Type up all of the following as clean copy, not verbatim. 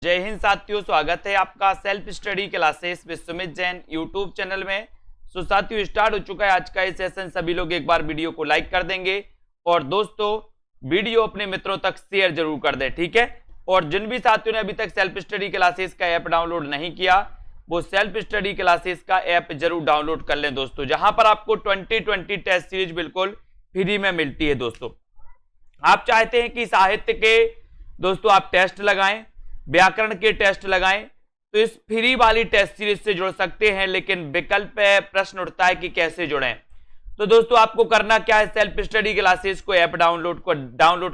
जय हिंद साथियों, स्वागत है आपका self study classes with Sumit Jain YouTube channel में। सो साथियों, स्टार्ट हो चुका है आज का ये सेशन। सभी लोग एक बार वीडियो को लाइक कर देंगे और दोस्तों वीडियो अपने मित्रों तक शेयर जरूर कर दें, ठीक है। और जिन भी साथियों ने अभी तक सेल्फ स्टडी क्लासेस का ऐप डाउनलोड नहीं किया, वो सेल्फ स्टडी क्लासेस का ऐप जरूर डाउनलोड कर लें दोस्तों, जहां पर आपको 2020 टेस्ट सीरीज बिल्कुल फ्री में मिलती है दोस्तों। आप चाहते हैं कि साहित्य के दोस्तों आप टेस्ट लगाएं, व्याकरण के टेस्ट लगाएं, तो इस फ्री वाली टेस्ट सीरीज से जुड़ सकते हैं। लेकिन विकल्प प्रश्न उठता है कि कैसे जुड़ें। तो दोस्तों आपको करना क्या है, सेल्फ स्टडी क्लासेस को ऐप डाउनलोड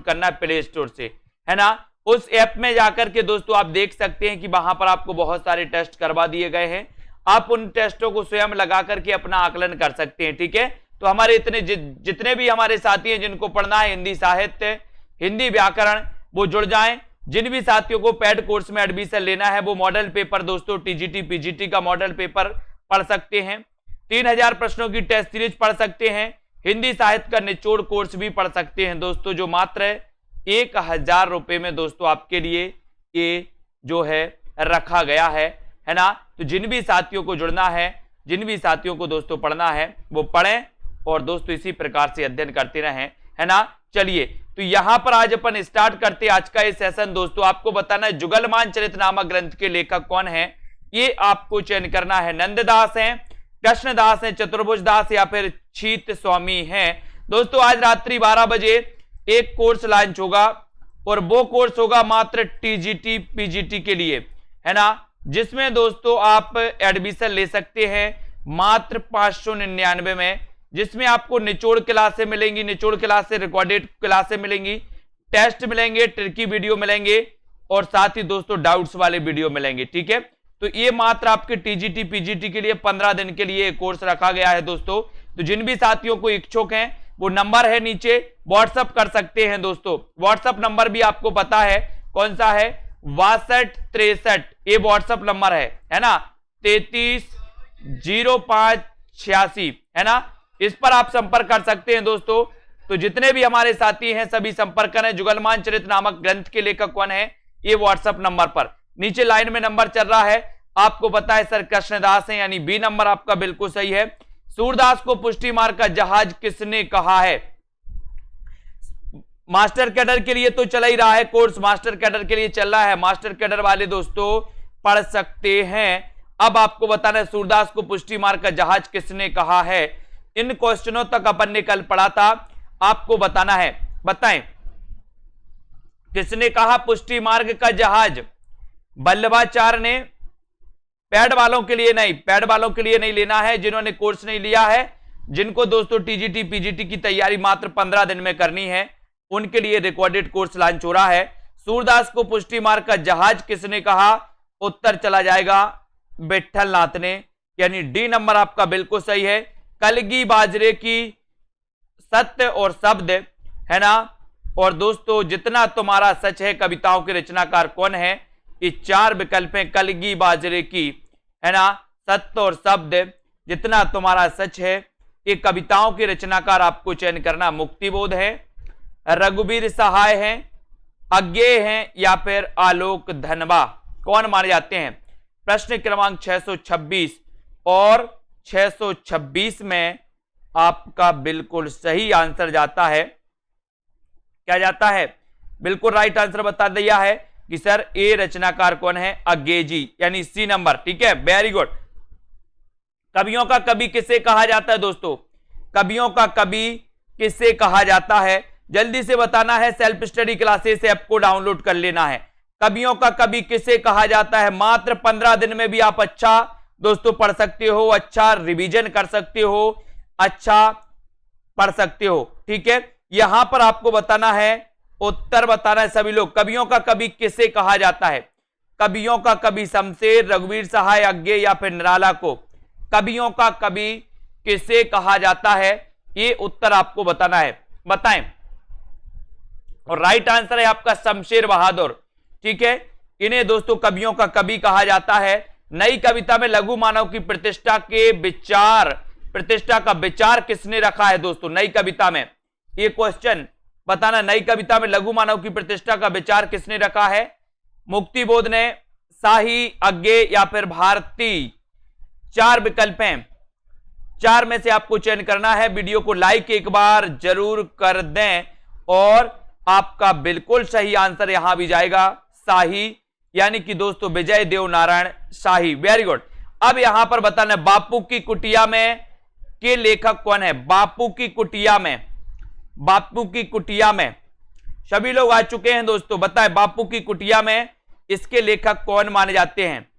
करना है प्ले स्टोर से, है ना। उस ऐप में जाकर के दोस्तों आप देख सकते हैं कि वहां पर आपको बहुत सारे टेस्ट करवा दिए गए हैं। आप उन टेस्टों को स्वयं लगा करके अपना आकलन कर सकते हैं, ठीक है। तो हमारे जितने भी हमारे साथी हैं जिनको पढ़ना है हिंदी साहित्य, हिंदी व्याकरण, वो जुड़ जाएं। जिन भी साथियों को पेड कोर्स में एडमिशन लेना है, वो मॉडल पेपर दोस्तों टीजीटी पीजीटी का मॉडल पेपर पढ़ सकते हैं। 3000 प्रश्नों की टेस्ट सीरीज पढ़ सकते हैं। हिंदी साहित्य का निचोड़ कोर्स भी पढ़ सकते हैं दोस्तों, जो मात्र 1000 रुपए में दोस्तों आपके लिए ये जो है रखा गया है ना। तो जिन भी साथियों को जुड़ना है, जिन भी साथियों को दोस्तों पढ़ना है, वो पढ़ें और दोस्तों इसी प्रकार से अध्ययन करते रहें, है ना। चलिए, तो यहां पर आज अपन स्टार्ट करते हैं आज का ये सेशन। दोस्तों आपको बताना है जुगलमान चरित नामक ग्रंथ के लेखक कौन है, ये आपको चयन करना है। नंददास हैं, कृष्णदास हैं, चतुर्भुज दास या फिर छीत स्वामी हैं। दोस्तों आज रात्रि 12 बजे एक कोर्स लॉन्च होगा और वो कोर्स होगा मात्र टीजीटी पीजीटी के लिए, है ना, जिसमें दोस्तों आप एडमिशन ले सकते हैं मात्र 599 में, जिसमें आपको निचोड़ क्लासें मिलेंगी, निचोड़ क्लास से रिकॉर्डेड क्लासें मिलेंगी, टेस्ट मिलेंगे, ट्रिकी वीडियो मिलेंगे और साथ ही दोस्तों डाउट्स वाले वीडियो मिलेंगे, ठीक है। तो ये मात्र आपके टीजीटी पीजीटी के लिए 15 दिन के लिए कोर्स रखा गया है दोस्तों। तो जिन भी साथियों को इच्छुक हैं, वो नंबर है नीचे, व्हाट्सअप कर सकते हैं दोस्तों। व्हाट्सअप नंबर भी आपको पता है कौन सा है, 6263, ये व्हाट्सअप नंबर है ना, 330586, है ना। इस पर आप संपर्क कर सकते हैं दोस्तों। तो जितने भी हमारे साथी हैं सभी संपर्क करें। जुगलमान चरित नामक ग्रंथ के लेखक कौन है, ये व्हाट्सएप नंबर पर नीचे लाइन में नंबर चल रहा है, आपको पता है सर कृष्णदास है, यानी बी नंबर आपका बिल्कुल सही है। सूरदास को पुष्टि मार्ग का जहाज किसने कहा है। मास्टर कैडर के लिए तो चला ही रहा है कोर्स, मास्टर कैडर के लिए चल रहा है, मास्टर कैडर वाले दोस्तों पढ़ सकते हैं। अब आपको बताना है सूरदास को पुष्टि मार्ग का जहाज किसने कहा है। इन क्वेश्चनों तक अपन ने कल पढ़ा था, आपको बताना है, बताएं किसने कहा पुष्टि मार्ग का जहाज। वल्लभाचार्य ने। पैड वालों के लिए नहीं, पैड वालों के लिए नहीं लेना है, जिन्होंने कोर्स नहीं लिया है, जिनको दोस्तों टीजीटी पीजीटी की तैयारी मात्र 15 दिन में करनी है, उनके लिए रिकॉर्डेड कोर्स लॉन्च हो रहा है। सूरदास को पुष्टि मार्ग का जहाज किसने कहा, उत्तर चला जाएगा विठल नाथ ने, यानी डी नंबर आपका बिल्कुल सही है। कलगी बाजरे की सत्य और शब्द, है ना। और दोस्तों जितना तुम्हारा सच है कविताओं के रचनाकार कौन है, ये 4 विकल्प हैं कलगी बाजरे की, है ना, सत्य और शब्द, जितना तुम्हारा सच है, ये कविताओं के रचनाकार आपको चयन करना। मुक्तिबोध है, रघुवीर सहाय हैं, अज्ञेय हैं या फिर आलोक धनवा, कौन माने जाते हैं। प्रश्न क्रमांक 626 और 626 में आपका बिल्कुल सही आंसर जाता है, क्या जाता है, बिल्कुल राइट आंसर बता दिया है कि सर ए रचनाकार कौन है, अज्ञेय जी, यानी सी नंबर, ठीक है, वेरी गुड। कवियों का कवि किसे कहा जाता है दोस्तों, कवियों का कवि किसे कहा जाता है, जल्दी से बताना है। सेल्फ स्टडी क्लासेस ऐप को डाउनलोड कर लेना है। कवियों का कवि किसे कहा जाता है। मात्र 15 दिन में भी आप अच्छा दोस्तों पढ़ सकते हो, अच्छा रिवीजन कर सकते हो, अच्छा पढ़ सकते हो, ठीक है। यहां पर आपको बताना है, उत्तर बताना है सभी लोग। कवियों का कवि किसे कहा जाता है। कवियों का कवि शमशेर, रघुवीर सहाय, अज्ञेय या फिर निराला को कवियों का कवि किसे कहा जाता है, ये उत्तर आपको बताना है, बताएं। और राइट आंसर है आपका शमशेर बहादुर, ठीक है। इन्हें दोस्तों कवियों का कवि कहा जाता है। नई कविता में लघु मानव की प्रतिष्ठा के विचार, प्रतिष्ठा का विचार किसने रखा है दोस्तों। नई कविता में ये क्वेश्चन बताना, नई कविता में लघु मानव की प्रतिष्ठा का विचार किसने रखा है। मुक्तिबोध ने, शाही, अज्ञे या फिर भारती। 4 विकल्प हैं, 4 में से आपको चयन करना है। वीडियो को लाइक एक बार जरूर कर दें और आपका बिल्कुल सही आंसर यहां भी जाएगा शाही, यानी कि दोस्तों विजय देव नारायण शाही। Very good. अब यहां पर बताना है बापू की कुटिया में के लेखक कौन है। बापू की कुटिया में, बापू की कुटिया में सभी लोग आ चुके हैं दोस्तों, बताए बापू की कुटिया में इसके लेखक कौन माने जाते हैं।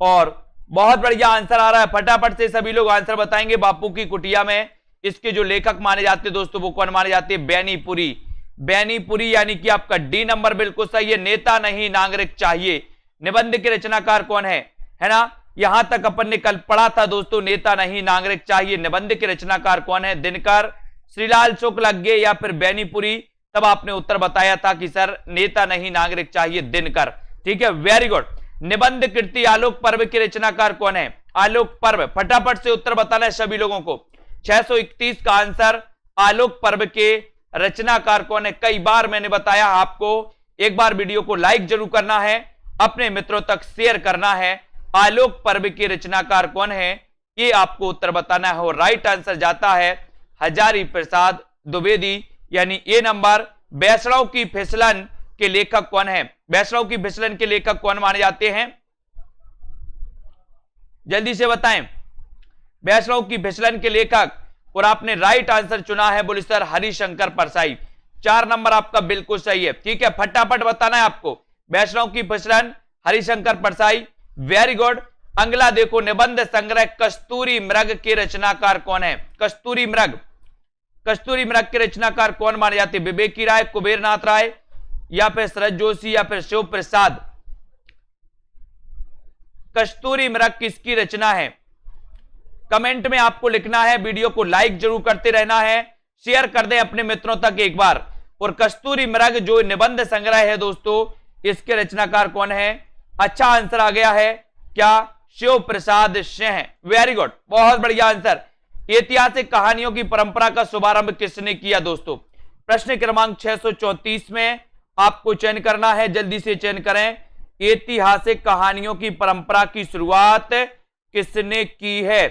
और बहुत बढ़िया आंसर आ रहा है, फटाफट से सभी लोग आंसर बताएंगे। बापू की कुटिया में इसके जो लेखक माने जाते हैं दोस्तों वो कौन माने जाते हैं, बेनीपुरी। बेनीपुरी यानी कि आपका डी नंबर बिल्कुल सही है। नेता नहीं नागरिक चाहिए, निबंध के रचनाकार कौन है ना। यहां तक अपन ने कल पढ़ा था दोस्तों, नेता नहीं नागरिक चाहिए, निबंध के रचनाकार कौन है, दिनकर, श्रीलाल शुक्ल, अज्ञे या फिर बेनीपुरी। तब आपने उत्तर बताया था कि सर नेता नहीं नागरिक चाहिए, दिनकर। ठीक है, वेरी गुड। निबंध कृति आलोक पर्व के रचनाकार कौन है, आलोक पर्व। फटाफट से उत्तर बताना है सभी लोगों को। 631 का आंसर आलोक पर्व के रचनाकार कौन है। कई बार मैंने बताया आपको, एक बार वीडियो को लाइक जरूर करना है, अपने मित्रों तक शेयर करना है। आलोक पर्व के रचनाकार कौन है ये आपको उत्तर बताना है। और राइट आंसर जाता है हजारी प्रसाद द्विवेदी, यानी ए नंबर। वैष्णव की फिसलन के लेखक कौन है, वैष्णव की फिसलन के लेखक कौन माने जाते हैं, जल्दी से बताएं। वैष्णव की फिसलन के लेखक, और आपने राइट आंसर चुना है, बोले सर हरिशंकर परसाई। 4 नंबर आपका बिल्कुल सही है। ठीक है, फटाफट बताना है आपको। वैष्णव की फिसलन, हरिशंकर परसाई। Very good. अगला देखो, निबंध संग्रह कस्तूरी मृग के रचनाकार कौन है, कस्तूरी मृग। कस्तूरी मृग के रचनाकार कौन माने जाते हैं, विवेकी राय, कुबेरनाथ राय या फिर शरद जोशी या फिर शिव प्रसाद। कस्तूरी मृग किसकी रचना है, कमेंट में आपको लिखना है। वीडियो को लाइक जरूर करते रहना है, शेयर कर दें अपने मित्रों तक एक बार। और कस्तूरी मृग जो निबंध संग्रह है दोस्तों, इसके रचनाकार कौन है। अच्छा आंसर आ गया है क्या, शिव प्रसाद सिंह। वेरी गुड, बहुत बढ़िया आंसर। ऐतिहासिक कहानियों की परंपरा का शुभारंभ किसने किया दोस्तों। प्रश्न क्रमांक 634 में आपको चयन करना है, जल्दी से चयन करें। ऐतिहासिक कहानियों की परंपरा की शुरुआत किसने की है,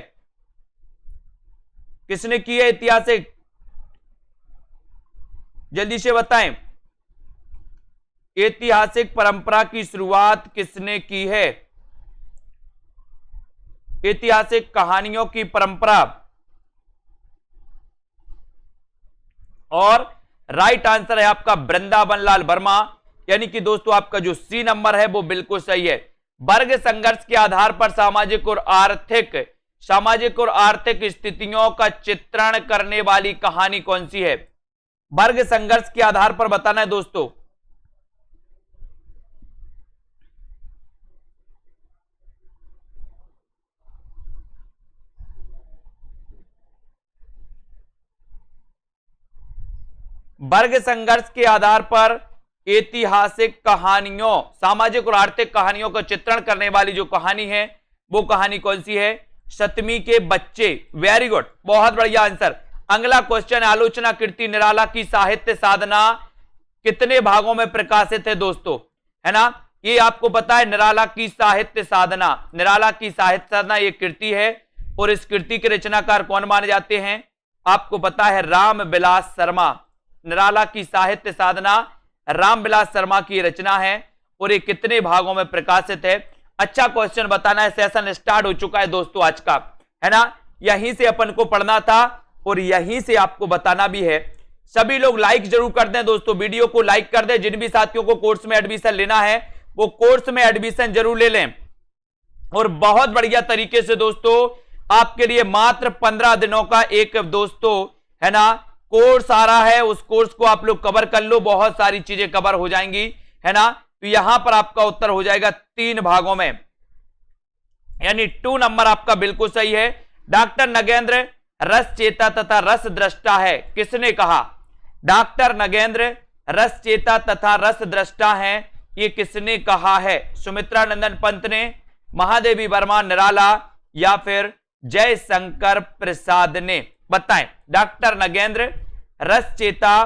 किसने की है ऐतिहासिक, जल्दी से बताएं। ऐतिहासिक परंपरा की शुरुआत किसने की है, ऐतिहासिक कहानियों की परंपरा। और राइट आंसर है आपका वृंदावन लाल वर्मा, यानी कि दोस्तों आपका जो सी नंबर है वो बिल्कुल सही है। वर्ग संघर्ष के आधार पर सामाजिक और आर्थिक स्थितियों का चित्रण करने वाली कहानी कौन सी है। वर्ग संघर्ष के आधार पर बताना है दोस्तों। वर्ग संघर्ष के आधार पर ऐतिहासिक कहानियों, सामाजिक और आर्थिक कहानियों का चित्रण करने वाली जो कहानी है वो कहानी कौन सी है, सतमी के बच्चे। वेरी गुड, बहुत बढ़िया आंसर। अगला क्वेश्चन, आलोचना कृति निराला की साहित्य साधना कितने भागों में प्रकाशित है दोस्तों, है ना। ये आपको पता है निराला की साहित्य साधना, निराला की साहित्य साधना ये कृति है। और इस कृति के रचनाकार कौन माने जाते हैं, आपको पता है रामविलास शर्मा। निराला की साहित्य साधना रामविलास शर्मा की रचना है। और ये कितने भागों में प्रकाशित है। अच्छा क्वेश्चन बताना है। सेशन स्टार्ट हो चुका है दोस्तों आज का, है ना। यहीं से अपन को पढ़ना था और यहीं से आपको बताना भी है। सभी लोग लाइक जरूर कर दें दोस्तों, वीडियो को लाइक कर दें। जिन भी साथियों को कोर्स में एडमिशन लेना है वो कोर्स में एडमिशन जरूर ले लें। और बहुत बढ़िया तरीके से दोस्तों आपके लिए मात्र 15 दिनों का एक दोस्तों, है ना, कोर्स आ रहा है। उस कोर्स को आप लोग कवर कर लो, बहुत सारी चीजें कवर हो जाएंगी, है ना। तो यहां पर आपका उत्तर हो जाएगा 3 भागों में, यानी 2 नंबर आपका बिल्कुल सही है। डॉक्टर नगेंद्र रस चेता तथा रस दृष्टा है, किसने कहा। डॉक्टर नगेंद्र रस चेता तथा रस दृष्टा है, ये किसने कहा है। सुमित्रा नंदन पंत ने, महादेवी वर्मा, निराला या फिर जयशंकर प्रसाद ने। बताएं, डॉक्टर नगेंद्र रस चेता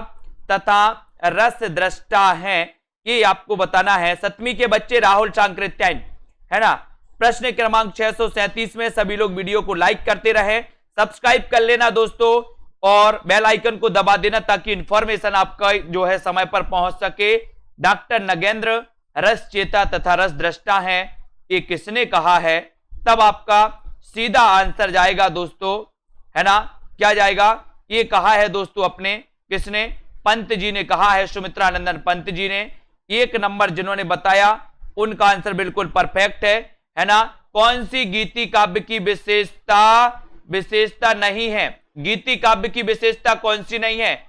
तथा रस दृष्टा है, ये आपको बताना है। 7वीं के बच्चे राहुल सांकृत्यायन, है ना। प्रश्न क्रमांक 637 में सभी लोग वीडियो को लाइक करते रहे, सब्सक्राइब कर लेना दोस्तों, और बेल आइकन को दबा देना ताकि इंफॉर्मेशन आपका जो है समय पर पहुंच सके। डॉक्टर नगेंद्र रस चेता तथा रस दृष्टा हैं, ये किसने कहा है? तब आपका सीधा आंसर जाएगा दोस्तों, है ना। क्या जाएगा? ये कहा है दोस्तों अपने, किसने? पंत जी ने कहा है, सुमित्रानंदन पंत जी ने। 1 नंबर जिन्होंने बताया उनका आंसर बिल्कुल परफेक्ट है ना। कौन सी गीति काव्य की विशेषता नहीं है? गीति काव्य की विशेषता कौन सी नहीं है?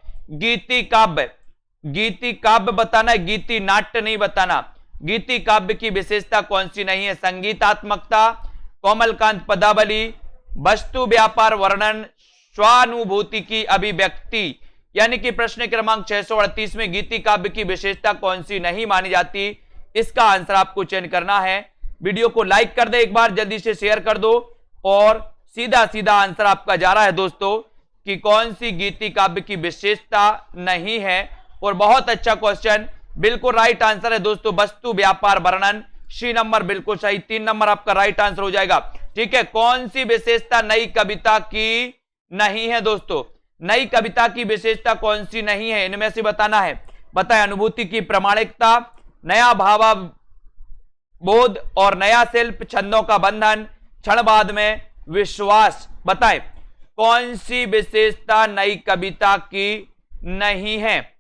गीति काव्य बताना है, गीति नाट्य नहीं बताना। गीति काव्य की विशेषता कौन सी नहीं है? संगीतात्मकता, कोमलकांत पदावली, वस्तु व्यापार वर्णन, स्वानुभूति की अभिव्यक्ति। यानी कि प्रश्न क्रमांक 638 में गीति काव्य की विशेषता कौन सी नहीं मानी जाती, इसका आंसर आपको चयन करना है। वीडियो को लाइक कर दे, एक बार जल्दी से शेयर कर दो, और सीधा सीधा आंसर आपका जा रहा है दोस्तों कि कौन सी गीति काव्य की विशेषता नहीं है। और बहुत अच्छा क्वेश्चन, बिल्कुल राइट आंसर है दोस्तों, वस्तु व्यापार वर्णन। सी नंबर बिल्कुल सही, 3 नंबर आपका राइट आंसर हो जाएगा। ठीक है, कौन सी विशेषता नई कविता की नहीं है दोस्तों? नई कविता की विशेषता कौन सी नहीं है, इनमें से बताना है। बताएं। अनुभूति की प्रामाणिकता, नया भावाबोध और नया शिल्प, छंदों का बंधन, क्षणवाद में विश्वास। बताएं कौन सी विशेषता नई कविता की नहीं है?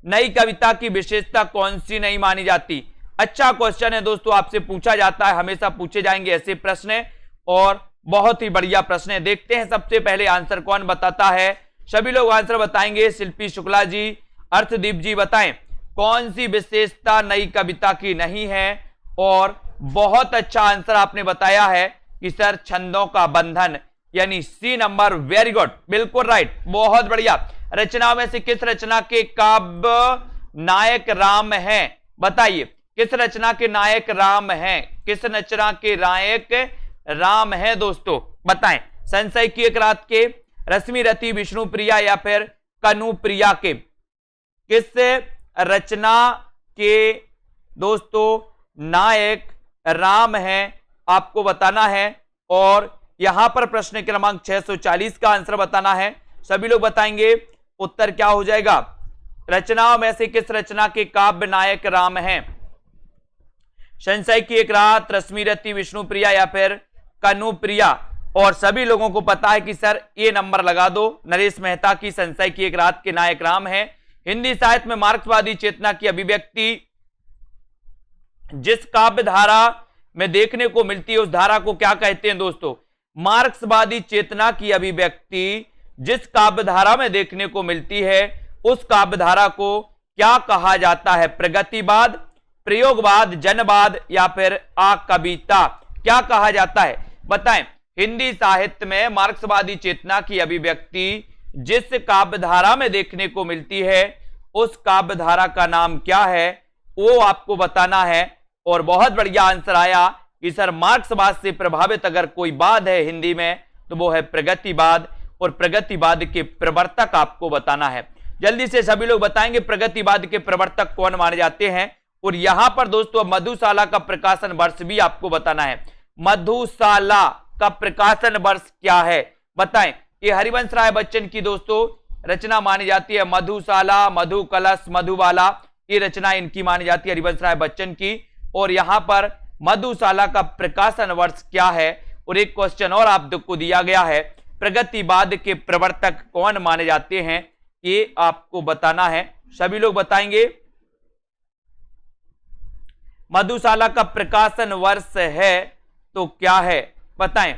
नई कविता की विशेषता कौन सी नहीं मानी जाती? अच्छा क्वेश्चन है दोस्तों, आपसे पूछा जाता है, हमेशा पूछे जाएंगे ऐसे प्रश्न, और बहुत ही बढ़िया प्रश्न है। देखते हैं सबसे पहले आंसर कौन बताता है। सभी लोग आंसर बताएंगे। शिल्पी शुक्ला जी, अर्थदीप जी, बताएं कौन सी विशेषता नई कविता की नहीं है। और बहुत अच्छा आंसर आपने बताया है कि सर छंदों का बंधन, यानी सी नंबर, वेरी गुड, बिल्कुल राइट, बहुत बढ़िया। रचना में से किस रचना के काव्य नायक राम है? बताइए, किस रचना के नायक राम हैं? किस रचना के नायक राम है दोस्तों? बताएं। संशय की एक रात के, रश्मि रति, विष्णु प्रिया या फिर कनु प्रिया के? किस रचना के दोस्तों नायक राम है, आपको बताना है। और यहां पर प्रश्न क्रमांक 640 का आंसर बताना है। सभी लोग बताएंगे उत्तर क्या हो जाएगा। रचनाओं में से किस रचना के काव्य नायक राम हैं? संशय की एक रात, रश्मि रति, विष्णु प्रिया या फिर कनु प्रिया? और सभी लोगों को पता है कि सर ये नंबर लगा दो, नरेश मेहता की संशय की एक रात के नायक राम है। हिंदी साहित्य में मार्क्सवादी चेतना की अभिव्यक्ति जिस काव्य धारा में देखने को मिलती है, उस धारा को क्या कहते हैं दोस्तों? मार्क्सवादी चेतना की अभिव्यक्ति जिस काव्य धारा में देखने को मिलती है, उस काव्य धारा को क्या कहा जाता है? प्रगतिवाद, प्रयोगवाद, जनवाद या फिर आकविता? क्या कहा जाता है? बताएं। हिंदी साहित्य में मार्क्सवादी चेतना की अभिव्यक्ति जिस काव्य धारा में देखने को मिलती है, उस काव्य धारा का नाम क्या है, वो आपको बताना है। और बहुत बढ़िया आंसर आया कि सर मार्क्सवाद से प्रभावित अगर कोई वाद है हिंदी में तो वो है प्रगतिवाद, और प्रगतिवाद के प्रवर्तक आपको बताना है। जल्दी से सभी लोग बताएंगे प्रगतिवाद के प्रवर्तक कौन माने जाते हैं। और यहां पर दोस्तों मधुशाला का प्रकाशन वर्ष भी आपको बताना है। मधुशाला का प्रकाशन वर्ष क्या है? बताएं। ये हरिवंश राय बच्चन की दोस्तों रचना मानी जाती है। मधुशाला, मधु कलश, मधुबाला, ये रचना इनकी मानी जाती है, हरिवंश राय बच्चन की। और यहां पर मधुशाला का प्रकाशन वर्ष क्या है? और एक क्वेश्चन और आपको दिया गया है, प्रगतिवाद के प्रवर्तक कौन माने जाते हैं, ये आपको बताना है। सभी लोग बताएंगे। मधुशाला का प्रकाशन वर्ष है तो क्या है? बताएं।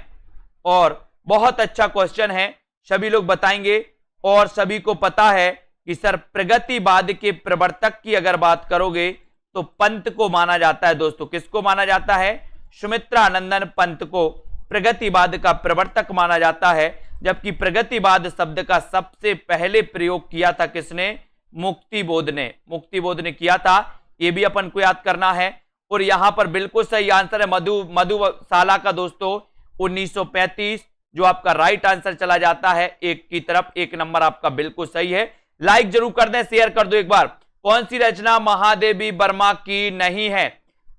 और बहुत अच्छा क्वेश्चन है, सभी लोग बताएंगे। और सभी को पता है कि सर प्रगतिवाद के प्रवर्तक की अगर बात करोगे तो पंत को माना जाता है दोस्तों। किसको माना जाता है? सुमित्रानंदन पंत को प्रगतिवाद का प्रवर्तक माना जाता है। जबकि प्रगतिवाद शब्द का सबसे पहले प्रयोग किया था किसने? मुक्तिबोध ने। मुक्तिबोध ने किया था, ये भी अपन को याद करना है। और यहां पर बिल्कुल सही आंसर है मधुशाला का दोस्तों 1935, जो आपका राइट आंसर चला जाता है एक की तरफ। 1 नंबर आपका बिल्कुल सही है। लाइक जरूर कर दें, शेयर कर दो एक बार। कौन सी रचना महादेवी वर्मा की नहीं है?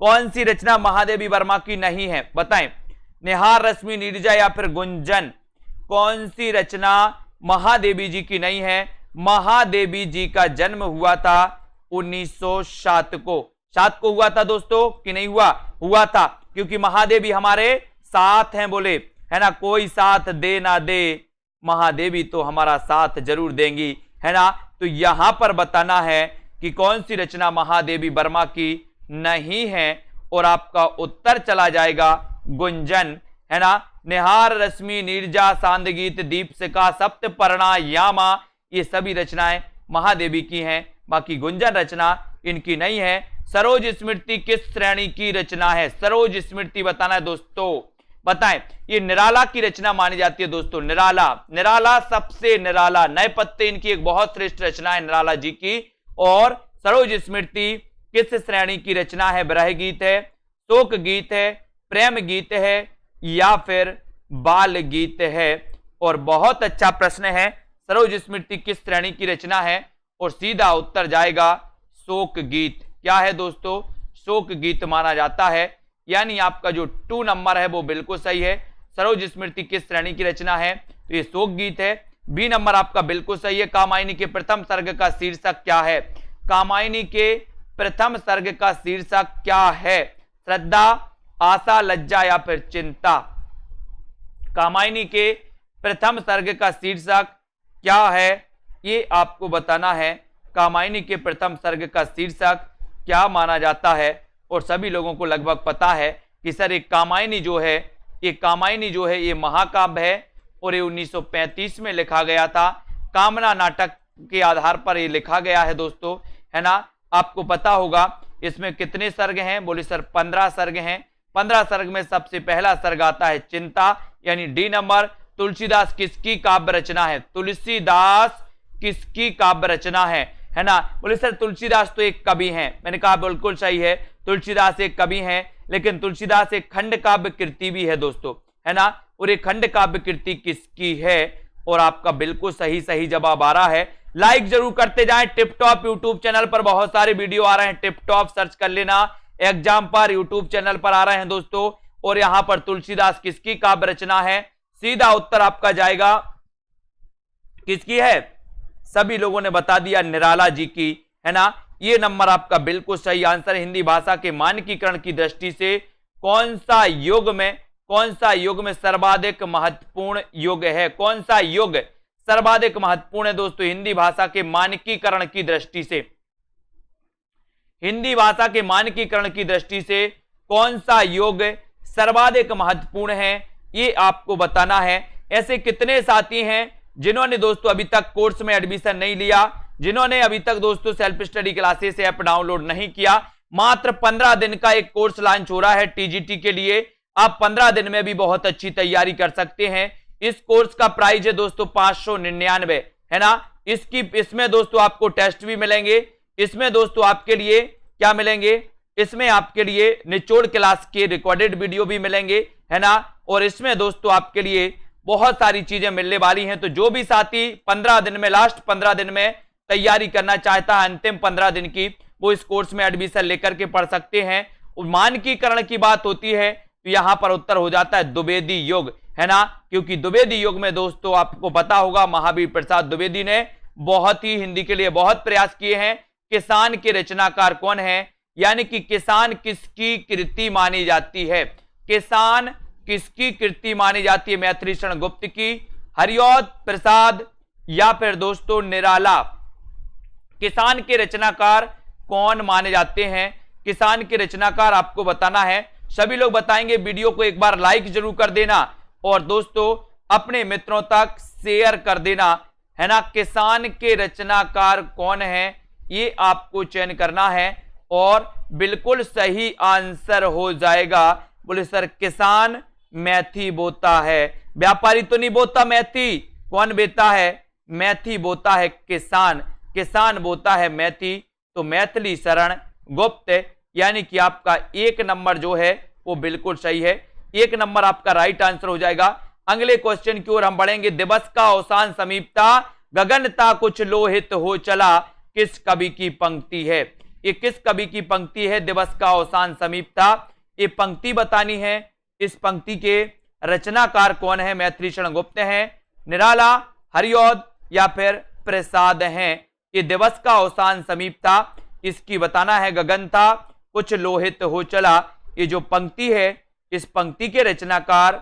कौन सी रचना महादेवी वर्मा की नहीं है, बताएं। निहार, रश्मि, नीरजा या फिर गुंजन? कौन सी रचना महादेवी जी की नहीं है? महादेवी जी का जन्म हुआ था 1907 को। 7 को हुआ था दोस्तों कि नहीं हुआ? हुआ था, क्योंकि महादेवी हमारे साथ हैं, बोले है ना, कोई साथ दे ना दे, महादेवी तो हमारा साथ जरूर देंगी, है ना। तो यहां पर बताना है कि कौन सी रचना महादेवी वर्मा की नहीं है, और आपका उत्तर चला जाएगा गुंजन, है ना। निहार, रश्मि, नीरजा, सांदगीत, दीपशिखा, सप्तपर्णा, यामा, ये सभी रचनाएं महादेवी की हैं, बाकी गुंजन रचना इनकी नहीं है। सरोज स्मृति किस श्रेणी की रचना है? सरोज स्मृति बताना है दोस्तों, बताएं। ये निराला की रचना मानी जाती है दोस्तों, निराला, निराला सबसे निराला, नए पत्ते इनकी एक बहुत श्रेष्ठ रचना है निराला जी की। और सरोज स्मृति किस श्रेणी की रचना है? ब्रह गीत है, शोक गीत है, प्रेम गीत है या फिर बाल गीत है? और बहुत अच्छा प्रश्न है, सरोज स्मृति किस श्रेणी की रचना है? और सीधा उत्तर जाएगा शोक गीत। क्या है दोस्तों? शोक गीत माना जाता है, यानी आपका जो 2 नंबर है वो बिल्कुल सही है। सरोज स्मृति किस श्रेणी की रचना है? तो ये शोक गीत है। बी नंबर आपका बिल्कुल सही है। कामायनी के प्रथम सर्ग का शीर्षक क्या है? कामायनी के प्रथम सर्ग का शीर्षक क्या है? श्रद्धा, आशा, लज्जा या फिर चिंता? कामायनी के प्रथम सर्ग का शीर्षक क्या है, ये आपको बताना है। कामायनी के प्रथम सर्ग का शीर्षक क्या माना जाता है? और सभी लोगों को लगभग पता है कि सर एक कामायनी जो है, ये कामायनी जो है ये महाकाव्य है, और ये 1935 में लिखा गया था। कामना नाटक के आधार पर ये लिखा गया है दोस्तों, है ना। आपको पता होगा इसमें कितने सर्ग हैं? बोले सर 15 सर्ग हैं। 15 सर्ग में सबसे पहला सर्ग आता है चिंता, यानी डी नंबर। तुलसीदास किसकी काव्य रचना है? तुलसीदास किसकी काव्य रचना है ना। बोले सर तुलसीदास तो एक कवि हैं। मैंने कहा बिल्कुल सही है, तुलसीदास एक कवि हैं, लेकिन तुलसीदास एक खंड काव्य कृति भी है दोस्तों, है ना। और एक खंड काव्य कृति किसकी है? और आपका बिल्कुल सही जवाब आ रहा है। लाइक जरूर करते जाएं। टिप टॉप यूट्यूब चैनल पर बहुत सारे वीडियो आ रहे हैं, टिप टॉप सर्च कर लेना, एग्जाम पर यूट्यूब चैनल पर आ रहे हैं दोस्तों। और यहां पर तुलसीदास किसकी काव्य रचना है? सीधा उत्तर आपका जाएगा किसकी है? सभी लोगों ने बता दिया, निराला जी की, है ना। ये नंबर आपका बिल्कुल सही आंसर। हिंदी भाषा के मानकीकरण की दृष्टि से कौन सा युग में सर्वाधिक महत्वपूर्ण युग है? कौन सा युग सर्वाधिक महत्वपूर्ण है दोस्तों हिंदी भाषा के मानकीकरण की दृष्टि से? हिंदी भाषा के मानकीकरण की दृष्टि से कौन सा युग सर्वाधिक महत्वपूर्ण है, ये आपको बताना है। ऐसे कितने साथी हैं जिन्होंने दोस्तों अभी तक कोर्स में एडमिशन नहीं लिया, जिन्होंने अभी तक दोस्तों self study classes app download नहीं किया? मात्र 15 दिन का एक कोर्स लॉन्च हो रहा है टीजीटी के लिए। आप 15 दिन में भी बहुत अच्छी तैयारी कर सकते हैं। इस कोर्स का प्राइस है दोस्तों 599, है ना। इसमें दोस्तों आपको टेस्ट भी मिलेंगे, इसमें दोस्तों आपके लिए क्या मिलेंगे? इसमें आपके लिए निचोड़ क्लास के रिकॉर्डेड वीडियो भी मिलेंगे, है ना। और इसमें दोस्तों आपके लिए बहुत सारी चीजें मिलने वाली हैं। तो जो भी साथी 15 दिन में, लास्ट 15 दिन में तैयारी करना चाहता है, अंतिम 15 दिन की, वो इस कोर्स में एडमिशन लेकर के पढ़ सकते हैं। मानकीकरण की बात होती है तो यहां पर उत्तर हो जाता है द्विवेदी युग, है ना। क्योंकि द्विवेदी युग में दोस्तों आपको पता होगा महावीर प्रसाद द्विवेदी ने बहुत ही हिंदी के लिए बहुत प्रयास किए हैं। किसान के रचनाकार कौन है? यानी कि किसान किसकी कृति मानी जाती है? किसान किसकी कृति मानी जाती है? मैथिली शरण गुप्त की, हरिऔध प्रसाद या फिर दोस्तों निराला? किसान के रचनाकार कौन माने जाते हैं? किसान के रचनाकार आपको बताना है। सभी लोग बताएंगे। वीडियो को एक बार लाइक जरूर कर देना और दोस्तों अपने मित्रों तक शेयर कर देना, है ना। किसान के रचनाकार कौन है ये आपको चयन करना है और बिल्कुल सही आंसर हो जाएगा। बोले सर किसान मैथी बोता है, व्यापारी तो नहीं बोता मैथी। कौन बेता है? मैथी बोता है किसान, किसान बोता है मैथी। तो मैथिली शरण गुप्त, यानी कि आपका 1 नंबर जो है वो बिल्कुल सही है। 1 नंबर आपका राइट आंसर हो जाएगा। अगले क्वेश्चन की ओर हम बढ़ेंगे। दिवस का अवसान समीपता, गगनता कुछ लोहित हो चला, किस कवि की पंक्ति है? ये किस कवि की पंक्ति है? दिवस का अवसान समीप था, ये पंक्ति बतानी है। इस पंक्ति के रचनाकार कौन है? मैथिलीशरण गुप्त हैं, निराला, हरिऔध या फिर प्रसाद हैं। ये दिवस का अवसान समीप था, इसकी बताना है। गगन था कुछ लोहित हो चला, ये जो पंक्ति है इस पंक्ति के रचनाकार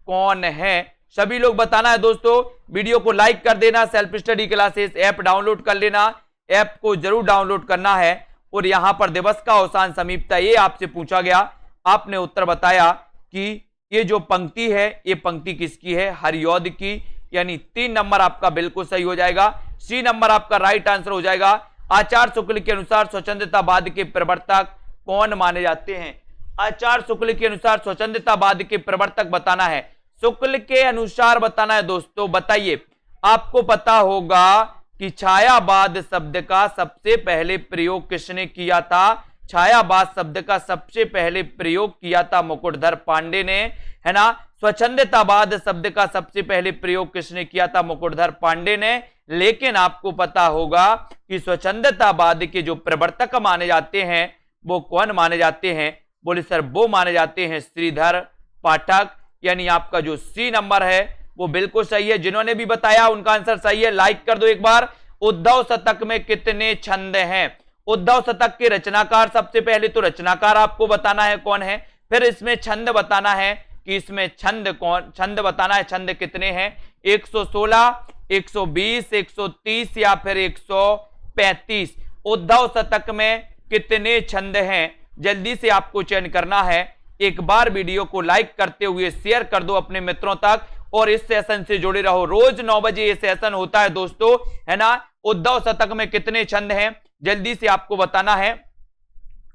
कौन है? सभी लोग बताना है दोस्तों। वीडियो को लाइक कर देना, self study classes app download कर लेना, ऐप को जरूर डाउनलोड करना है। और यहां पर दिवस का अवसान समीप था, ये आपसे पूछा गया, आपने उत्तर बताया कि ये जो पंक्ति है ये पंक्ति किसकी है? हरिऔध की, यानी 3 नंबर आपका बिल्कुल सही हो जाएगा। सी नंबर आपका राइट आंसर हो जाएगा। आचार्य शुक्ल के अनुसार स्वच्छंदतावाद के प्रवर्तक कौन माने जाते हैं? आचार्य शुक्ल के अनुसार स्वच्छंदतावाद के प्रवर्तक बताना है। शुक्ल के अनुसार बताना है दोस्तों। बताइए, आपको पता होगा कि छायावाद शब्द का सबसे पहले प्रयोग किसने किया था? छायावाद शब्द का सबसे पहले प्रयोग किया था मुकुटधर पांडे ने, है ना। स्वच्छंदतावाद शब्द का सबसे पहले प्रयोग किसने किया था? मुकुटधर पांडे ने। लेकिन आपको पता होगा कि स्वच्छंदतावाद के जो प्रवर्तक माने जाते हैं वो कौन माने जाते हैं? बोले सर वो माने जाते हैं श्रीधर पाठक, यानी आपका जो सी नंबर है वो बिल्कुल सही है। जिन्होंने भी बताया उनका आंसर सही है, लाइक कर दो एक बार। उद्धव शतक में कितने छंद हैं? उद्धव शतक के रचनाकार, सबसे पहले तो रचनाकार आपको बताना है कौन है, फिर इसमें छंद बताना है कि इसमें छंद कौन, छंद बताना है छंद कितने हैं? 116, 120, 130 या फिर 135। उद्धव शतक में कितने छंद हैं? जल्दी से आपको चयन करना है। एक बार वीडियो को लाइक करते हुए शेयर कर दो अपने मित्रों तक और इस सेशन से जुड़े रहो। रोज 9 बजे ये सेशन होता है दोस्तों, है ना। उद्धव शतक में कितने छंद हैं जल्दी से आपको बताना है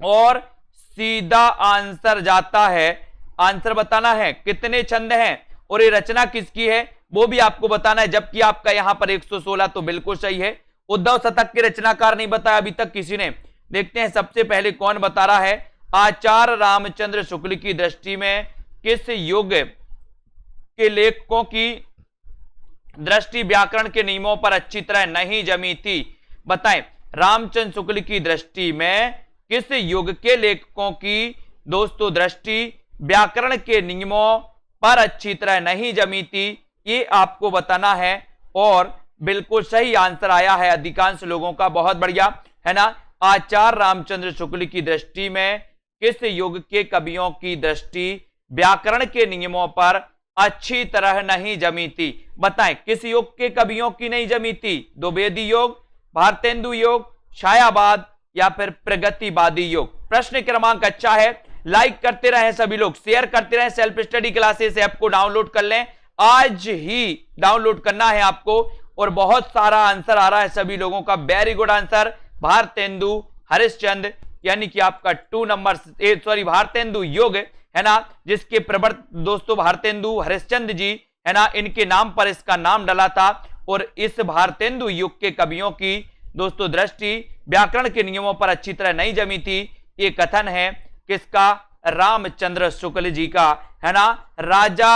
और सीधा आंसर जाता है। आंसर बताना है कितने छंद हैं और ये रचना किसकी है वो भी आपको बताना है। जबकि आपका यहां पर 116 तो बिल्कुल सही है। उद्धव शतक के रचनाकार नहीं बताया अभी तक किसी ने। देखते हैं सबसे पहले कौन बता रहा है। आचार्य रामचंद्र शुक्ल की दृष्टि में किस युग के लेखकों की दृष्टि व्याकरण के नियमों पर अच्छी तरह नहीं जमी थी? बताएं, रामचंद्र शुक्ल की दृष्टि में किस युग के लेखकों की दोस्तों दृष्टि व्याकरण के नियमों पर अच्छी तरह नहीं जमी थी? ये आपको बताना है और बिल्कुल सही आंसर आया है अधिकांश लोगों का, बहुत बढ़िया, है ना। आचार्य रामचंद्र शुक्ल की दृष्टि में किस युग के कवियों की दृष्टि व्याकरण के नियमों पर अच्छी तरह नहीं जमी थी? बताएं, किस युग के कवियों की नहीं जमी थी? द्विवेदी युग, भारतेंदु युग, छायावाद या फिर प्रगतिवादी युग? प्रश्न क्रमांक अच्छा है, लाइक करते रहें सभी लोग, शेयर करते रहें। सेल्फ स्टडी क्लासेस ऐप को डाउनलोड कर लें, आज ही डाउनलोड करना है आपको। और बहुत सारा आंसर आ रहा है सभी लोगों का, very good answer. Bharatendu Harishchandra, यानी कि आपका 2 नंबर, भारतेंदु युग, है ना, जिसके प्रवर्तक दोस्तों भारतेंदु हरिश्चंद्र जी, है ना, इनके नाम पर इसका नाम डला था। और इस भारतेंदु युग के कवियों की दोस्तों दृष्टि व्याकरण के नियमों पर अच्छी तरह नहीं जमी थी। ये कथन है किसका? रामचंद्र शुक्ल जी का, है ना। राजा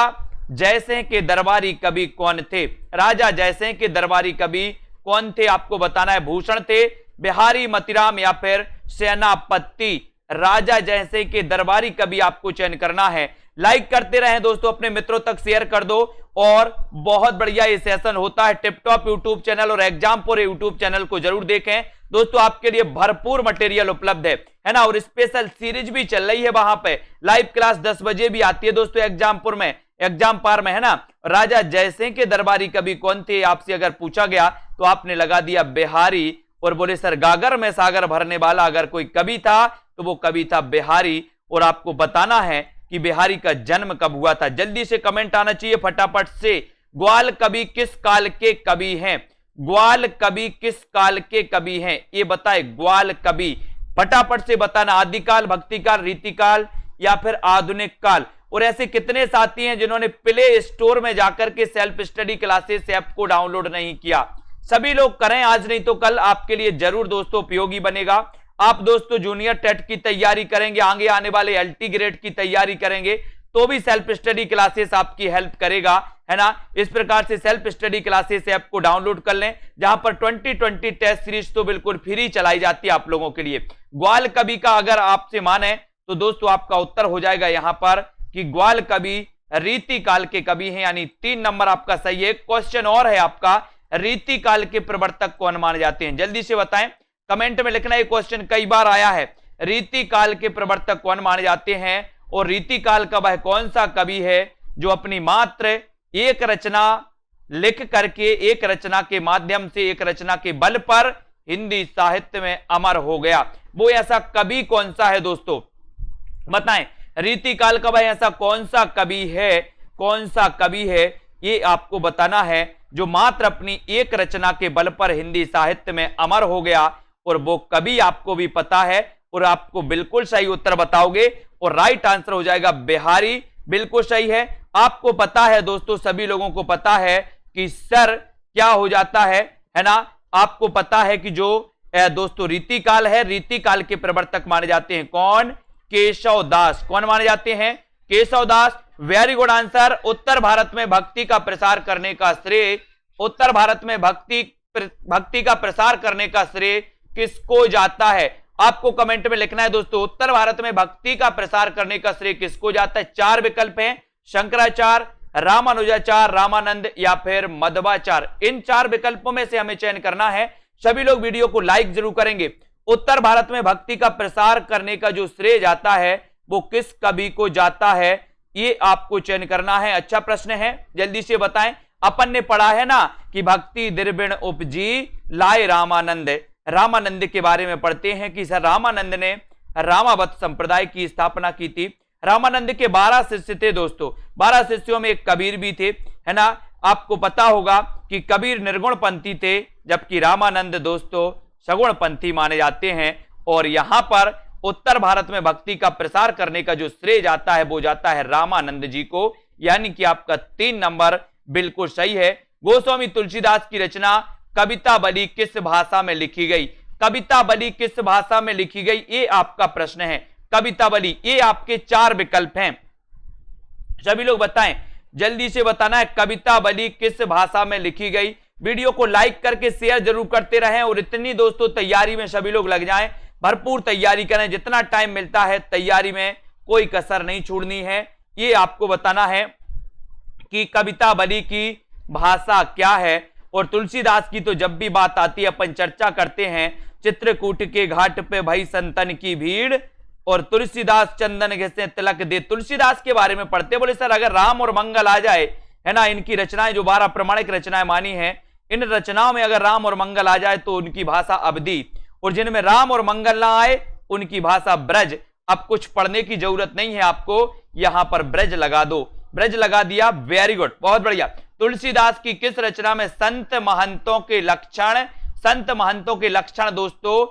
जयसिंह के दरबारी कवि कौन थे? राजा जयसिंह के दरबारी कवि कौन थे आपको बताना है। भूषण थे, बिहारी, मतीराम या फिर सेनापति? राजा जयसिंह के दरबारी कवि आपको चयन करना है। लाइक करते रहें दोस्तों, अपने मित्रों तक शेयर कर दो। और बहुत बढ़िया ये सेशन होता है टिपटॉप यूट्यूब चैनल और एग्जामपुर यूट्यूब चैनल को जरूर देखें दोस्तों, आपके लिए भरपूर मटेरियल उपलब्ध है ना। और स्पेशल सीरीज भी चल रही है वहां पे, लाइव क्लास 10 बजे भी आती है दोस्तों एग्जामपुर में, एग्जाम पार में, है ना। राजा जयसिंह के दरबारी कवि कौन थे आपसे अगर पूछा गया तो आपने लगा दिया बिहारी और बोले सर गागर में सागर भरने वाला अगर कोई कवि था तो वो कवि था बिहारी। और आपको बताना है कि बिहारी का जन्म कब हुआ था। जल्दी से कमेंट आना चाहिए फटाफट से। ग्वाल कवि किस काल के कवि हैं? ग्वाल कवि किस काल के कवि हैं ये बताए। ग्वाल कवि फटाफट से बताना, आदिकाल, भक्तिकाल, रीतिकाल या फिर आधुनिक काल। और ऐसे कितने साथी हैं जिन्होंने प्ले स्टोर में जाकर के सेल्फ स्टडी क्लासेस ऐप को डाउनलोड नहीं किया? सभी लोग करें, आज नहीं तो कल आपके लिए जरूर दोस्तों उपयोगी बनेगा। आप दोस्तों जूनियर टेट की तैयारी करेंगे, आगे आने वाले एलटी ग्रेड की तैयारी करेंगे तो भी सेल्फ स्टडी क्लासेस आपकी हेल्प करेगा, है ना। इस प्रकार से सेल्फ स्टडी क्लासेस ऐप को डाउनलोड कर लें, जहां पर 2020 टेस्ट सीरीज तो बिल्कुल फ्री चलाई जाती है आप लोगों के लिए। ग्वाल कवि का अगर आपसे माने तो दोस्तों आपका उत्तर हो जाएगा यहां पर कि ग्वाल कवि रीति काल के कवि हैं, यानी 3 नंबर आपका सही है। क्वेश्चन और है आपका, रीति काल के प्रवर्तक कौन माने जाते हैं, जल्दी से बताएं, कमेंट में लिखना। ये क्वेश्चन कई बार आया है, रीति काल के प्रवर्तक कौन माने जाते हैं, और रीति काल का वह कौन सा कवि है जो अपनी मात्र एक रचना लिख करके, एक रचना के माध्यम से, एक रचना के बल पर हिंदी साहित्य में अमर हो गया। वो ऐसा कवि कौन सा है दोस्तों, बताएं। रीति काल का वह ऐसा कौन सा कवि है, कौन सा कवि है, ये आपको बताना है, जो मात्र अपनी एक रचना के बल पर हिंदी साहित्य में अमर हो गया। और वो कवि आपको भी पता है, और आपको बिल्कुल सही उत्तर बताओगे, और राइट आंसर हो जाएगा बिहारी, बिल्कुल सही है। आपको पता है दोस्तों, सभी लोगों को पता है कि सर क्या हो जाता है ना। आपको पता है कि जो दोस्तों रीतिकाल है, रीतिकाल के प्रवर्तक माने जाते हैं कौन, केशव दास। कौन माने जाते हैं, Keshav Das. Very good answer. उत्तर भारत में भक्ति का प्रसार करने का श्रेय, उत्तर भारत में भक्ति का प्रसार करने का श्रेय किसको जाता है, आपको कमेंट में लिखना है दोस्तों। उत्तर भारत में भक्ति का प्रसार करने का श्रेय किसको जाता है। 4 विकल्प हैं, शंकराचार्य, रामानुजाचार्य, रामानंद या फिर मध्वाचार्य। इन 4 विकल्पों में से हमें चयन करना है। सभी लोग वीडियो को लाइक जरूर करेंगे। उत्तर भारत में भक्ति का प्रसार करने का जो श्रेय जाता है वो किस कवि को जाता है, ये आपको चयन करना है। अच्छा प्रश्न है, जल्दी से बताएं। अपन ने पढ़ा है ना कि भक्ति द्रविण उपजी लाए रामानंद। रामानंद के बारे में पढ़ते हैं कि सर रामानंद ने रामावत संप्रदाय की स्थापना की थी। रामानंद के 12 शिष्य थे दोस्तों, 12 शिष्यों में एक कबीर भी थे, है ना। आपको पता होगा कि कबीर निर्गुण पंथी थे, जबकि रामानंद दोस्तों सगुण पंथी माने जाते हैं। और यहां पर उत्तर भारत में भक्ति का प्रसार करने का जो श्रेय जाता है वो जाता है रामानंद जी को, यानी कि आपका 3 नंबर बिल्कुल सही है। गोस्वामी तुलसीदास की रचना कविता बली किस भाषा में लिखी गई, कविता बली किस भाषा में लिखी गई, ये आपका प्रश्न है। कविता बली, ये आपके 4 विकल्प हैं, सभी लोग बताएं, जल्दी से बताना है कविता बली किस भाषा में लिखी गई। वीडियो को लाइक करके शेयर जरूर करते रहें, और इतनी दोस्तों तैयारी में सभी लोग लग जाएं, भरपूर तैयारी करें। जितना टाइम मिलता है तैयारी में कोई कसर नहीं छोड़नी है। ये आपको बताना है कि कविता बली की भाषा क्या है। और तुलसीदास की तो जब भी बात आती है अपन चर्चा करते हैं, चित्रकूट के घाट पे भई संतन की भीड़, और तुलसीदास चंदन घिसे तिलक दे। तुलसीदास के बारे में पढ़ते, बोले सर अगर राम और मंगल आ जाए, है ना, इनकी रचनाएं जो 12 प्रमाणिक रचनाएं मानी हैं, इन रचनाओं में अगर राम और मंगल आ जाए तो उनकी भाषा अवधी, और जिनमें राम और मंगल ना आए उनकी भाषा ब्रज। अब कुछ पढ़ने की जरूरत नहीं है आपको, यहां पर ब्रज लगा दो, ब्रज लगा दिया, वेरी गुड, बहुत बढ़िया। तुलसीदास की किस रचना में संत महंतों के लक्षण, संत महंतों के लक्षण दोस्तों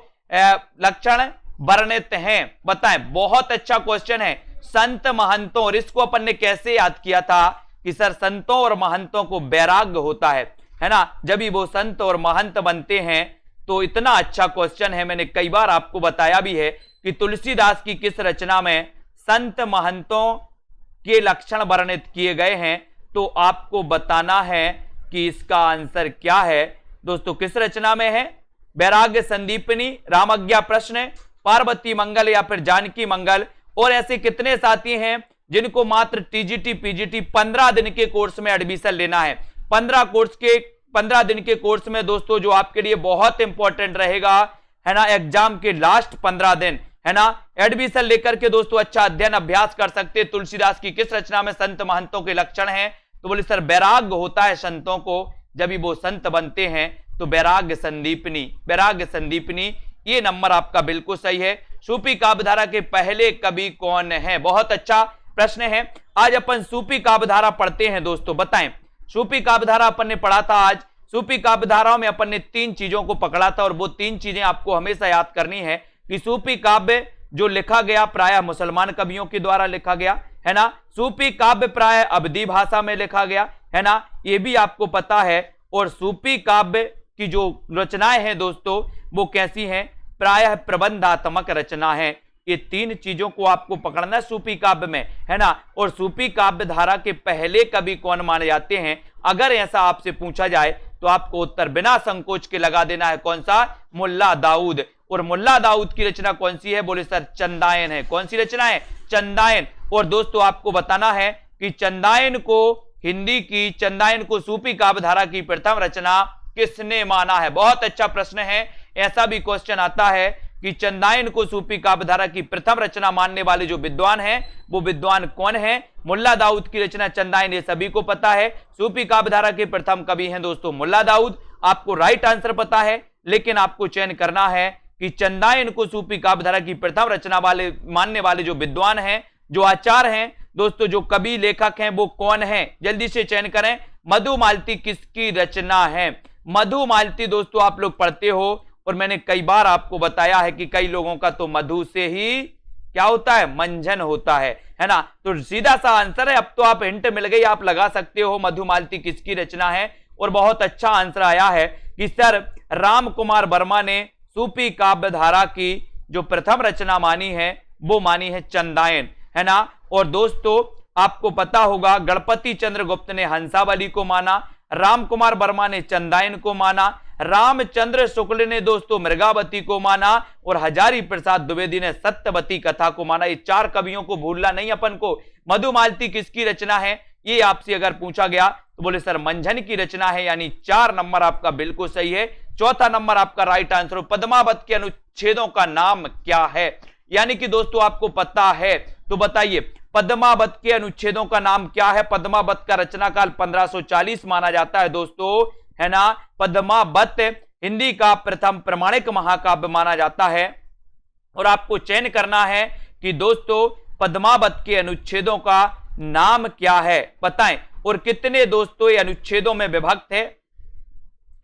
लक्षण वर्णित हैं, बताएं। बहुत अच्छा क्वेश्चन है, संत महंतों, और इसको अपन ने कैसे याद किया था कि सर संतों और महंतों को वैराग्य होता है ना, जब भी वो संत और महंत बनते हैं। तो इतना अच्छा क्वेश्चन है, मैंने कई बार आपको बताया भी है कि तुलसीदास की किस रचना में संत महंतों के लक्षण वर्णित किए गए हैं। तो आपको बताना है कि इसका आंसर क्या है दोस्तों, किस रचना में है। वैराग्य संदीपनी, रामज्ञा प्रश्न, पार्वती मंगल या फिर जानकी मंगल। और ऐसे कितने साथी हैं जिनको मात्र टीजीटी पीजीटी 15 दिन के कोर्स में एडमिशन लेना है। 15 दिन के कोर्स में दोस्तों जो आपके लिए बहुत इंपॉर्टेंट रहेगा, है ना, एग्जाम के लास्ट 15 दिन, है ना, एडमिशन लेकर के दोस्तों अच्छा अध्ययन अभ्यास कर सकते हैं। तुलसीदास की किस रचना में संत महंतों के लक्षण हैं, तो बोले सर वैराग्य होता है संतों को, जब भी वो संत बनते हैं तो वैराग्य संदीपनी, वैराग्य संदीपनी, ये नंबर आपका बिल्कुल सही है। सूफी काव्यधारा के पहले कवि कौन है, बहुत अच्छा प्रश्न है। आज अपन सूफी काव्यधारा पढ़ते हैं दोस्तों, बताएं। सूफी काव्यधारा अपन ने पढ़ा था आज। सूफी काव्यधाराओं में अपन ने 3 चीजों को पकड़ा था, और वो 3 चीजें आपको हमेशा याद करनी है कि सूफी काव्य जो लिखा गया प्रायः मुसलमान कवियों के द्वारा लिखा गया, है ना। सूफी काव्य प्रायः अवधी भाषा में लिखा गया, है ना, ये भी आपको पता है। और सूफी काव्य की जो रचनाएं हैं दोस्तों वो कैसी हैं, प्रायः प्रबंधात्मक रचना है। ये तीन चीजों को आपको पकड़ना है सूफी काव्य में, है ना। और सूफी काव्य धारा के पहले कवि कौन माने जाते हैं, अगर ऐसा आपसे पूछा जाए तो आपको उत्तर बिना संकोच के लगा देना है, कौन सा, मुल्ला दाऊद। और मुल्ला दाऊद की रचना कौन सी है, बोले सर चंदायन है। कौन सी रचना है, चंदायन। और दोस्तों आपको बताना है कि चंदायन को हिंदी की, चंदायन को सूफी काव्य धारा की प्रथम रचना किसने माना है। बहुत अच्छा प्रश्न है, ऐसा भी क्वेश्चन आता है कि चंदायन को सूफी काव्य धारा की प्रथम रचना मानने वाले जो विद्वान हैं वो विद्वान कौन है। मुल्ला दाऊद की रचना चंदायन, ये सभी को पता है। सूफी काव्य धारा के प्रथम कवि हैं दोस्तों मुल्ला दाऊद। आपको राइट आंसर पता है, लेकिन आपको चयन करना है कि चंदायन को सूफी काव्य धारा की प्रथम रचना वाले मानने वाले जो विद्वान हैं, जो आचार्य हैं दोस्तों, जो कवि लेखक हैं, वो कौन है, जल्दी से चयन करें। मधुमालती किसकी रचना है। मधुमालती दोस्तों आप लोग पढ़ते हो, और मैंने कई बार आपको बताया है कि कई लोगों का तो मधु से ही क्या होता है, मंजन होता है ना। तो सीधा सा आंसर है, अब तो आप हिंट मिल गई, आप लगा सकते हो मधुमालती किसकी रचना है। और बहुत अच्छा आंसर आया है कि सर राम कुमार वर्मा ने सूफी काव्य धारा की जो प्रथम रचना मानी है वो मानी है चंदायन, है ना। और दोस्तों आपको पता होगा गणपति चंद्र गुप्त ने हंसावली को माना, राम कुमार वर्मा ने चंदायन को माना, रामचंद्र शुक्ल ने दोस्तों मृगावती को माना, और हजारी प्रसाद द्विवेदी ने सत्यवती कथा को माना। ये चार कवियों को भूलना नहीं अपन को। मधुमालती किसकी रचना है, ये आपसे अगर पूछा गया तो बोले सर मंझन की रचना है, यानी 4 नंबर आपका बिल्कुल सही है। चौथा नंबर आपका राइट आंसर। पद्मावत के अनुच्छेदों का नाम क्या है, यानी कि दोस्तों आपको पता है तो बताइए पद्मावत के अनुच्छेदों का नाम क्या है। पद्मावत का रचनाकाल 1540 माना जाता है दोस्तों, है ना। पद्मावत हिंदी का प्रथम प्रमाणिक महाकाव्य माना जाता है। और आपको चयन करना है कि दोस्तों पद्मावत के अनुच्छेदों का नाम क्या है, बताएं। और कितने दोस्तों ये अनुच्छेदों में विभक्त है,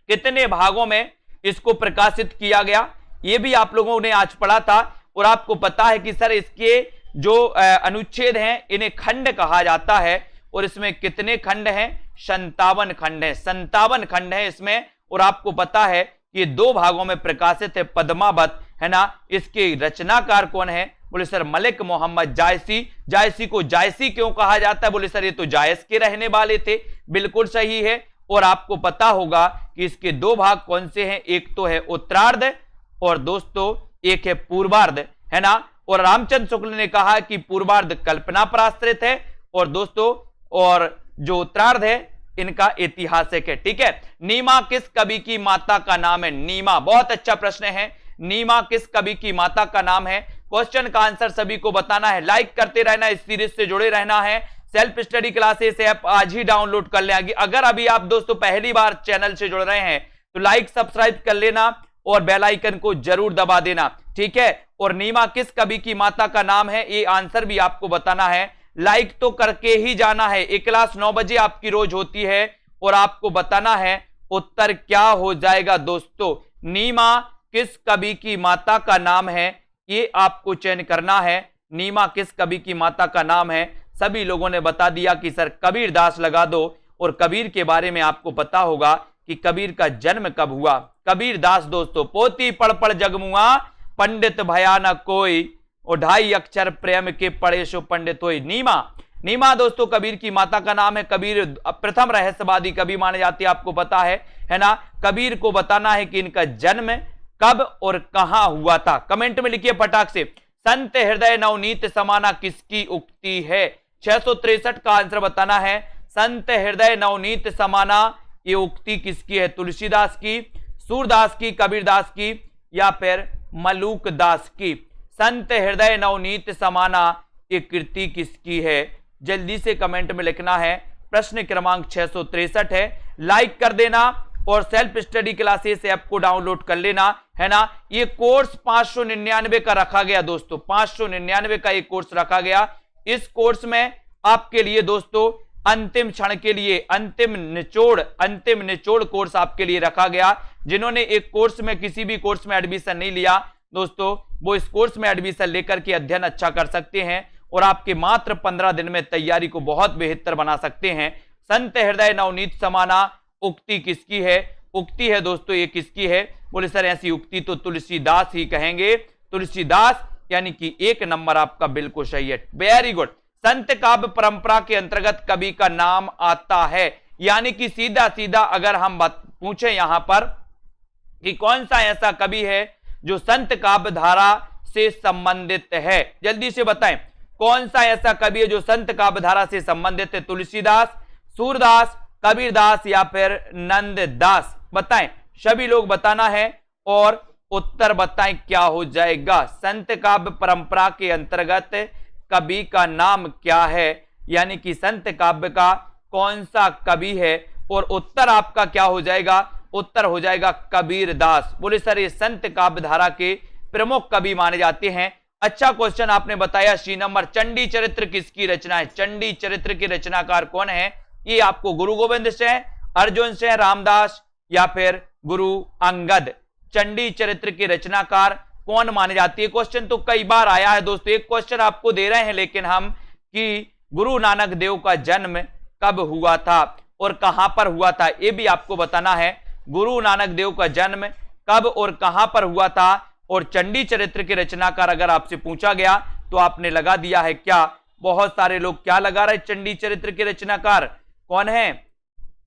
कितने भागों में इसको प्रकाशित किया गया, ये भी आप लोगों ने आज पढ़ा था। और आपको पता है कि सर इसके जो अनुच्छेद हैं इन्हें खंड कहा जाता है। और इसमें कितने खंड हैं, 57 खंड है, 57 खंड है इसमें। और आपको पता है कि 2 भागों में प्रकाशित है पद्मावत, है ना। इसके रचनाकार कौन है, बोले सर मलिक मोहम्मद जायसी। जायसी को जायसी क्यों कहा जाता है, बोले सर ये तो जायस के रहने वाले थे, बिल्कुल सही है। और आपको पता होगा कि इसके 2 भाग कौन से हैं, एक तो है उत्तरार्ध और दोस्तों एक है पूर्वार्ध, है ना। और रामचंद्र शुक्ल ने कहा कि पूर्वार्ध कल्पना पर आश्रित है, और दोस्तों और जो उत्तरार्ध है इनका ऐतिहासिक है, ठीक है। नीमा किस कवि की माता का नाम है, नीमा, बहुत अच्छा प्रश्न है। नीमा किस कवि की माता का नाम है, क्वेश्चन का आंसर सभी को बताना है, लाइक करते रहना, इस सीरीज से जुड़े रहना है। सेल्फ स्टडी क्लासेस ऐप आज ही डाउनलोड कर ले। अगर अभी आप दोस्तों पहली बार चैनल से जुड़ रहे हैं तो लाइक सब्सक्राइब कर लेना और बेल आइकन को जरूर दबा देना, ठीक है। और नीमा किस कवि की माता का नाम है, ये आंसर भी आपको बताना है, लाइक तो करके ही जाना है। एक क्लास 9 बजे आपकी रोज होती है और आपको बताना है उत्तर क्या हो जाएगा दोस्तों। नीमा किस कवि की माता का नाम है, ये आपको चयन करना है। नीमा किस कवि की माता का नाम है, सभी लोगों ने बता दिया कि सर कबीर दास लगा दो। और कबीर के बारे में आपको पता होगा कि कबीर का जन्म कब हुआ। कबीर दास दोस्तों, पोती पढ़ पढ़ जगमुआ, पंडित भयानक कोई, और 2.5 अक्षर प्रेम के पढ़े सो पंडित होई। नीमा, नीमा दोस्तों कबीर की माता का नाम है। कबीर प्रथम रहस्यवादी कवि माने जाते हैं, आपको पता है ना। कबीर को बताना है कि इनका जन्म कब और कहां हुआ था, कमेंट में लिखिए फटाक से। संत हृदय नवनीत समाना किसकी उक्ति है, 663 का आंसर बताना है। संत हृदय नवनीत समाना ये उक्ति किसकी है, तुलसीदास की, सूरदास की, कबीरदास की, या फिर मलूक दास की। संत हृदय नवनीत समाना ये कृति किसकी है, जल्दी से कमेंट में लिखना है। प्रश्न क्रमांक 663 है, लाइक कर देना और सेल्फ स्टडी क्लासेस ऐप को डाउनलोड कर लेना, है ना। ये कोर्स 599 का रखा गया दोस्तों, 599 का ये कोर्स रखा गया। इस कोर्स में आपके लिए दोस्तों अंतिम क्षण के लिए अंतिम निचोड़ कोर्स आपके लिए रखा गया। जिन्होंने एक कोर्स में किसी भी कोर्स में एडमिशन नहीं लिया दोस्तों, वो इस कोर्स में एडमिशन लेकर के अध्ययन अच्छा कर सकते हैं और आपके मात्र 15 दिन में तैयारी को बहुत बेहतर बना सकते हैं। संत हृदय नवनीत समाना उक्ति किसकी है, उक्ति है दोस्तों ये किसकी है, बोले सर ऐसी उक्ति तो तुलसीदास ही कहेंगे। तुलसीदास यानी कि 1 नंबर आपका बिल्कुल सही है। Very good. संत काव्य परंपरा के अंतर्गत कवि का नाम आता है, यानी कि सीधा सीधा अगर हम पूछे यहां पर कि कौन सा ऐसा कवि है जो संत काव्य धारा से संबंधित है, जल्दी से बताएं कौन सा ऐसा कवि है जो संत काव्य धारा से संबंधित है। तुलसीदास, सूरदास, कबीरदास या फिर नंददास, बताएं, सभी लोग बताना है और उत्तर बताएं क्या हो जाएगा। संत काव्य परंपरा के अंतर्गत कवि का नाम क्या है, यानी कि संत काव्य का कौन सा कवि है, और उत्तर आपका क्या हो जाएगा, उत्तर हो जाएगा कबीरदास। बोले सर ये संत काव्य धारा के प्रमुख कवि माने जाते हैं। अच्छा क्वेश्चन आपने बताया। सी नंबर, चंडी चरित्र किसकी रचना है? चंडी चरित्र के रचनाकार कौन है? ये आपको गुरु गोविंद से, अर्जुन से, रामदास या फिर गुरु अंगद। चंडी चरित्र के रचनाकार कौन माने जाती है? क्वेश्चन तो कई बार आया है दोस्तों। एक क्वेश्चन आपको दे रहे हैं लेकिन हम कि गुरु नानक देव का जन्म कब हुआ था और कहां पर हुआ था, ये भी आपको बताना है। गुरु नानक देव का जन्म कब और कहां पर हुआ था, और चंडी चरित्र के रचनाकार अगर आपसे पूछा गया तो आपने लगा दिया है क्या? बहुत सारे लोग क्या लगा रहे? चंडी चरित्र के रचनाकार कौन है?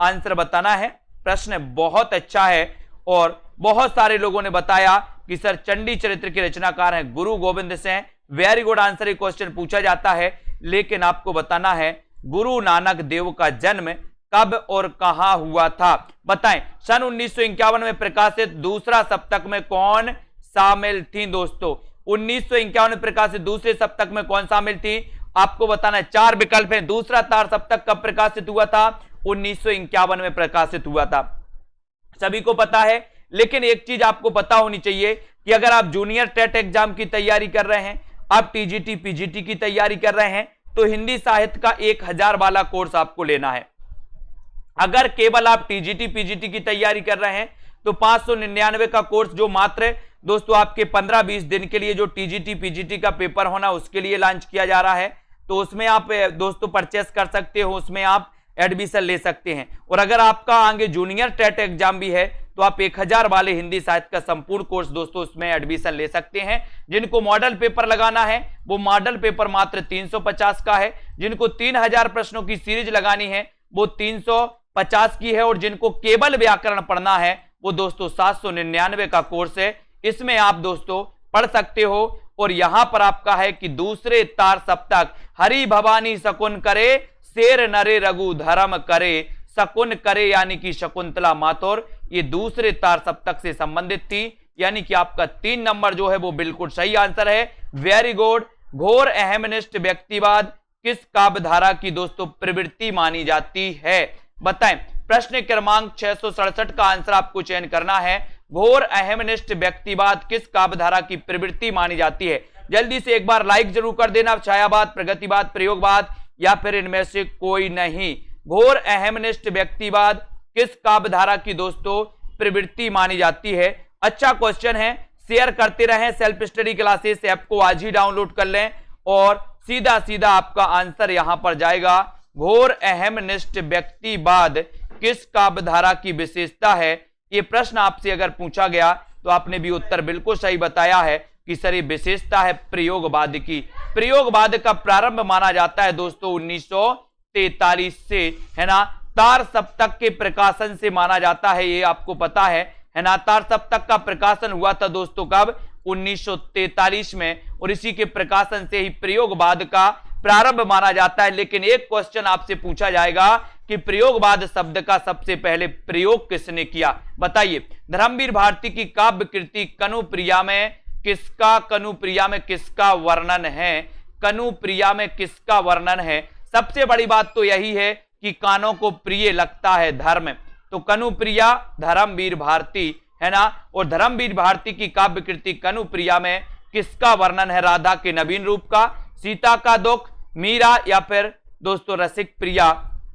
आंसर बताना है। प्रश्न बहुत अच्छा है और बहुत सारे लोगों ने बताया कि सर चंडी चरित्र के रचनाकार हैं गुरु Govind Singh. Very good answer. ये क्वेश्चन पूछा जाता है लेकिन आपको बताना है गुरु नानक देव का जन्म कब और कहां हुआ था, बताएं। सन 1951 में प्रकाशित दूसरा सप्तक में कौन शामिल थी दोस्तों? 1951 में प्रकाशित दूसरे सप्तक में कौन शामिल थी? आपको बताना है। 4 विकल्प हैं। दूसरा तार सप्तक कब प्रकाशित हुआ था? 1951 में प्रकाशित हुआ था, सभी को पता है। लेकिन एक चीज आपको पता होनी चाहिए कि अगर आप जूनियर टेट एग्जाम की तैयारी कर रहे हैं, आप टीजीटी पीजीटी की तैयारी कर रहे हैं, तो हिंदी साहित्य का 1000 वाला कोर्स आपको लेना है। अगर केवल आप टीजीटी पीजीटी की तैयारी कर रहे हैं तो 599 का कोर्स, जो मात्र दोस्तों आपके 15-20 दिन के लिए जो टीजीटी पीजीटी का पेपर होना उसके लिए लॉन्च किया जा रहा है, तो उसमें आप दोस्तों परचेस कर सकते हो, उसमें आप एडमिशन ले सकते हैं। और अगर आपका आगे जूनियर टेट एग्जाम भी है तो आप 1000 वाले हिंदी साहित्य का संपूर्ण कोर्स दोस्तों उसमें एडमिशन ले सकते हैं। जिनको मॉडल पेपर लगाना है वो मॉडल पेपर मात्र 350 का है, जिनको 3000 प्रश्नों की सीरीज लगानी है वो 350 की है, और जिनको केवल व्याकरण पढ़ना है वो दोस्तों 799 का कोर्स है। इसमें आप दोस्तों पढ़ सकते हो। और यहां पर आपका है कि दूसरे तार सप्तक हरि भवानी शकुन करे, शेर नरे रघु धर्म करे, शकुन करे यानी कि शकुंतला माथुर, ये दूसरे तार सप्तक से संबंधित थी, यानी कि आपका 3 नंबर जो है वो बिल्कुल सही आंसर है। Very good. घोर अहमनिष्ठ व्यक्तिवाद किस काव्य धारा की दोस्तों प्रवृत्ति मानी जाती है, बताएं। प्रश्न क्रमांक 667 का आंसर आपको चयन करना है। घोर अहमनिष्ठ व्यक्तिवाद किस काव्य धारा की प्रवृत्ति मानी जाती है? जल्दी से एक बार लाइक जरूर कर देना। छायावाद, प्रगतिवाद, प्रयोगवाद या फिर इनमें से कोई नहीं। घोर अहमनिष्ठ व्यक्तिवाद किस काव्य धारा की दोस्तों प्रवृत्ति मानी जाती है? अच्छा क्वेश्चन है। शेयर करते रहें। सेल्फ स्टडी क्लासेस ऐप को आज ही डाउनलोड कर लें और सीधा सीधा आपका आंसर यहां पर जाएगा। घोर अहमनिष्ठ व्यक्तिवाद किस काव्य धारा की विशेषता है? ये प्रश्न आपसे अगर पूछा गया तो आपने भी उत्तर बिल्कुल सही बताया है कि सर ये विशेषता है प्रयोगवाद की। प्रयोगवाद का प्रारंभ माना जाता है दोस्तों 1943 से, है ना। तार सप्तक के प्रकाशन से माना जाता है, ये आपको पता है ना। तार सप्तक का प्रकाशन हुआ था दोस्तों कब? 1943 में, और इसी के प्रकाशन से ही प्रयोगवाद का प्रारंभ माना जाता है। लेकिन एक क्वेश्चन आपसे पूछा जाएगा कि प्रयोगवाद शब्द का सबसे पहले प्रयोग किसने किया, बताइए। धर्मवीर भारती की काव्य कृति कनुप्रिया में किसका वर्णन है? कनुप्रिया में किसका वर्णन है? सबसे बड़ी बात तो यही है कि कानों को प्रिय लगता है धर्म, तो कनुप्रिया धर्मवीर भारती, है ना। और धर्मवीर भारती की काव्य कृति कनुप्रिया में किसका वर्णन है? राधा के नवीन रूप का, सीता का दुख, मीरा या फिर दोस्तों रसिक प्रिया,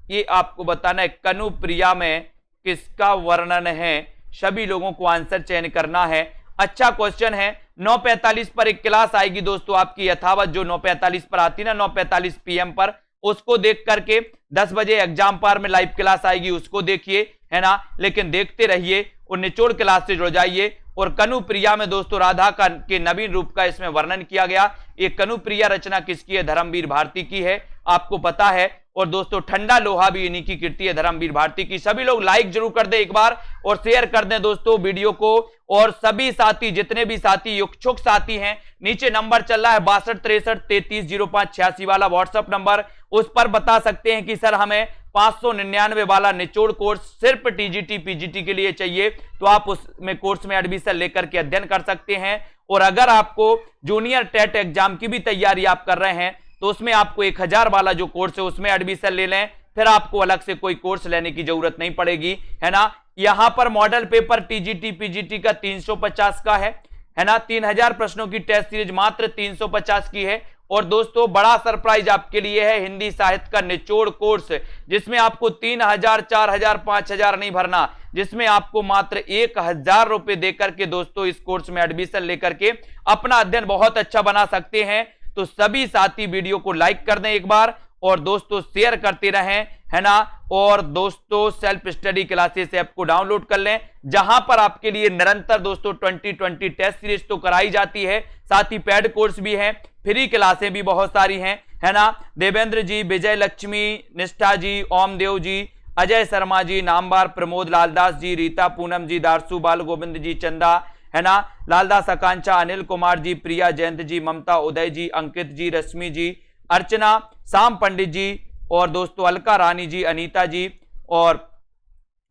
ये आपको बताना है। कनुप्रिया में किसका वर्णन है? सभी लोगों को आंसर चयन करना है। अच्छा क्वेश्चन है। 9:45 पर एक क्लास आएगी दोस्तों आपकी यथावत, जो 9:45 पर आती है ना, 9:45 PM पर, उसको देख करके 10 बजे एग्जाम पार में लाइव क्लास आएगी, उसको देखिए, है ना। लेकिन देखते रहिए और निचोड़ क्लास से जुड़ जाइए और कनुप्रिया में दोस्तों राधा के नवीन रूप का इसमें वर्णन किया गया। ये कनुप्रिया रचना किसकी है? धर्मवीर भारती की है, आपको पता है। और दोस्तों ठंडा लोहा भी इन्हीं की कृति है, धर्मवीर भारती की। सभी लोग लाइक जरूर कर दें एक बार और शेयर कर दें दोस्तों वीडियो को। और सभी साथी, जितने भी साथी इच्छुक साथी हैं, नीचे नंबर चल रहा है 6263330586 वाला व्हाट्सएप नंबर, उस पर बता सकते हैं कि सर हमें 599 वाला निचोड़ कोर्स सिर्फ टीजीटी पीजीटी के लिए चाहिए, तो आप उसमें कोर्स में एडमिशन लेकर के अध्ययन कर सकते हैं। और अगर आपको जूनियर टेट एग्जाम की भी तैयारी आप कर रहे हैं तो उसमें आपको 1000 वाला जो कोर्स है उसमें एडमिशन ले लें, फिर आपको अलग से कोई कोर्स लेने की जरूरत नहीं पड़ेगी, है ना। यहां पर मॉडल पेपर टीजीटी पीजीटी का 350 का है ना। 3000 प्रश्नों की टेस्ट सीरीज मात्र 350 की है। और दोस्तों बड़ा सरप्राइज आपके लिए है, हिंदी साहित्य का निचोड़ कोर्स, जिसमें आपको 3000, 4000, 5000 नहीं भरना, जिसमें आपको मात्र 1000 रुपए देकर के दोस्तों इस कोर्स में एडमिशन लेकर के अपना अध्ययन बहुत अच्छा बना सकते हैं। तो सभी साथी वीडियो को लाइक कर दें एक बार और दोस्तों शेयर करते रहें, है ना। और दोस्तों सेल्फ स्टडी क्लासेस ऐप को डाउनलोड कर लें, जहां पर आपके लिए निरंतर दोस्तों 2020 टेस्ट सीरीज तो कराई जाती है, साथ ही पेड कोर्स भी हैं, फ्री क्लासें भी बहुत सारी हैं, है ना। देवेंद्र जी, विजय लक्ष्मी, निष्ठा जी, ओमदेव जी, अजय शर्मा जी, नामबार, प्रमोद, लालदास जी, रीता, पूनम जी, दारसू, बाल गोविंद जी, चंदा, है ना, लालदास, आकांक्षा, अनिल कुमार जी, प्रिया, जयंत जी, ममता, उदय जी, अंकित जी, रश्मि जी, अर्चना, शाम पंडित जी, और दोस्तों अलका रानी जी, अनीता जी, और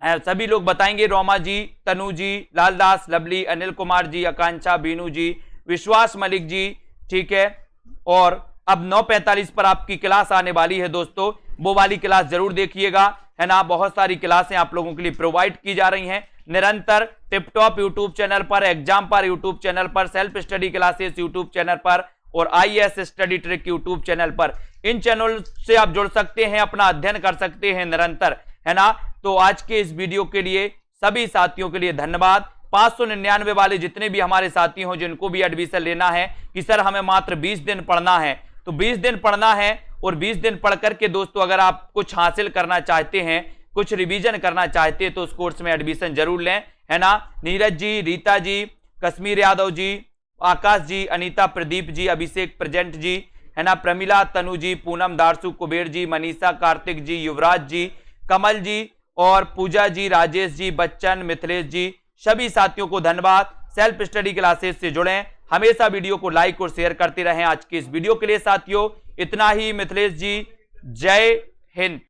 सभी लोग बताएंगे, रोमा जी, तनु जी, लालदास, लवली, अनिल कुमार जी, आकांक्षा, बीनू जी, विश्वास मलिक जी, ठीक है। और अब 9:45 पर आपकी क्लास आने वाली है दोस्तों, वो वाली क्लास जरूर देखिएगा, है ना। बहुत सारी क्लासें आप लोगों के लिए प्रोवाइड की जा रही हैं निरंतर, टिपटॉप यूट्यूब चैनल पर, एग्जाम पर यूट्यूब चैनल पर, self study classes YouTube channel पर, और IAS study trick YouTube channel पर। इन चैनल से आप जुड़ सकते हैं, अपना अध्ययन कर सकते हैं निरंतर, है ना। तो आज के इस वीडियो के लिए सभी साथियों के लिए धन्यवाद। 599 वाले जितने भी हमारे साथी हो जिनको भी एडमिशन लेना है कि सर हमें मात्र 20 दिन पढ़ना है, तो 20 दिन पढ़ना है। और 20 दिन पढ़ करके दोस्तों अगर आप कुछ हासिल करना चाहते हैं, कुछ रिवीजन करना चाहते हैं, तो उस कोर्स में एडमिशन जरूर लें, है ना। नीरज जी, रीता जी, कश्मीर यादव जी, आकाश जी, अनीता, प्रदीप जी, अभिषेक प्रेजेंट जी, है ना, प्रमिला, तनु जी, पूनम, दारसू, कुबेर जी, मनीषा, कार्तिक जी, युवराज जी, कमल जी, और पूजा जी, राजेश जी, बच्चन, मिथिलेश जी, सभी साथियों को धन्यवाद। सेल्फ स्टडी क्लासेस से जुड़ें, हमेशा वीडियो को लाइक और शेयर करते रहें। आज के इस वीडियो के लिए साथियों इतना ही। मिथिलेश जी, जय हिंद।